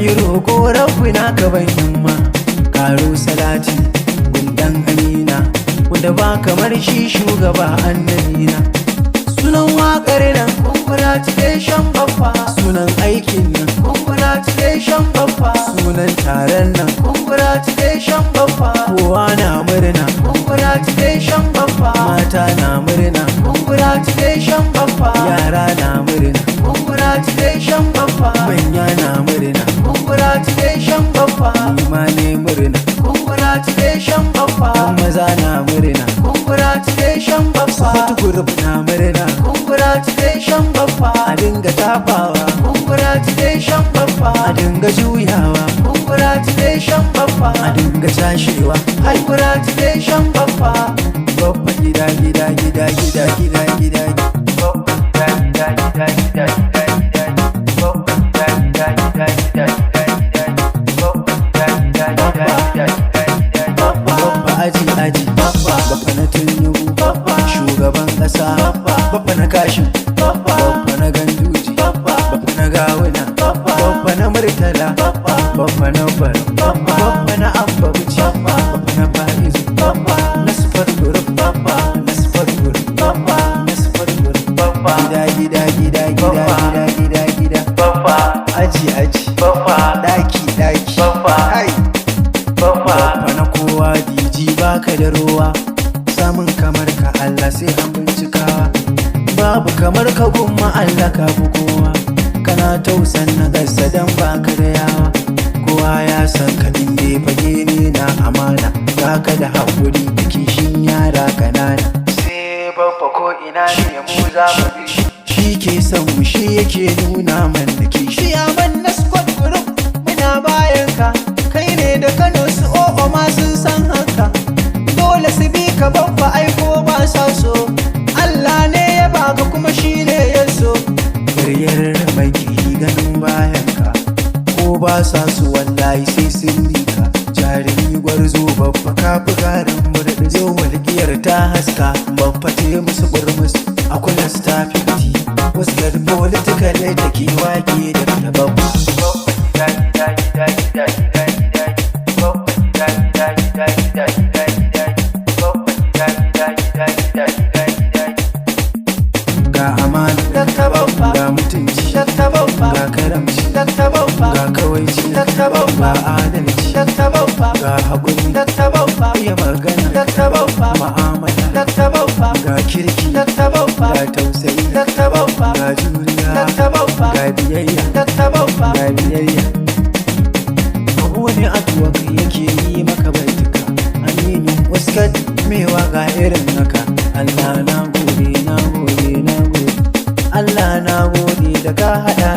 yi roƙo rabbina ka ban himma karo salati gundan amina wanda ba kamar shi shugaba annabina. Sunan waƙar nan congratulation Baffa, sunan aikin nan congratulation Baffa, sunan taron nan congratulation Baffa. Kowa na murna congratulation Baffa, mata na murna congratulation Baffa, yara na murna congratulation Baffa, manya na murna congratulation Baffa, ma ne murna congratulation Baffa, maza na murna congratulation Baffa, group na murna congratulation Baffa, a dinga tafawa congratulation Baffa, a dinga juyawa congratulation Baffa, a dinga tashewa congratulation Baffa. Baffa gida gida gida gida gida gida Baffa gida gida gida gida gida gida Baffa gida gida gida gida gida gida Baffa gida gida gida gida gida Baffa aji aji Baffa na Tinubu shugaban ƙasa Baffa na Kashin Baffa na Ganduji Baffa na Gawuna Baffa na Murtala Baffa na Bar Baffa na Abba Bici Baffa na Faizu na Sufar Group na Sufar Group na Sufar Group gida gida gida gida gida gida gida aji aji daki daki hai Baffa na kowa DJ baka da ruwa samun kamar ka Allah sai an bincikawa babu kamar ka gumma Allah ka fi kowa kana tausan na gasa dan baka da yawa kowa ya san ka inda fage ne na amana baka da haƙuri da kishin yara kanana sai Baffa ko ina ne mu za mu bi shi ke son mu shi yake nuna mana kishi a manna squad group muna bayan ka kai ne da Kano su o'o ma sun san haka dole su bi ka Baffa aiko ba sa so Allah ne ya baka kuma shi ne ya so karyar mai ki ganin bayan ka ko ba sa su wallahi sai sun bi ka jarumi gwarzo Baffa ka fi garin murɗi zo walgiyar ta haska Baffa ce musu burmus a kula staff ti wasu gar political da ke wake da Baffa gida gida gida gida gida gida Baffa gida gida gida gida gida gida Baffa gida gida gida gida gida gida ga amana ga mutunci ga karamci ga kawaici ga adalci ga haƙuri iya magana ma'amala ga kirki ga tausayi ga juriya ga biyayya wani aduwa yake yi maka baituka aminu waskat mewa ga irin naka Allah na gode na gode na gode Allah na gode da ka haɗa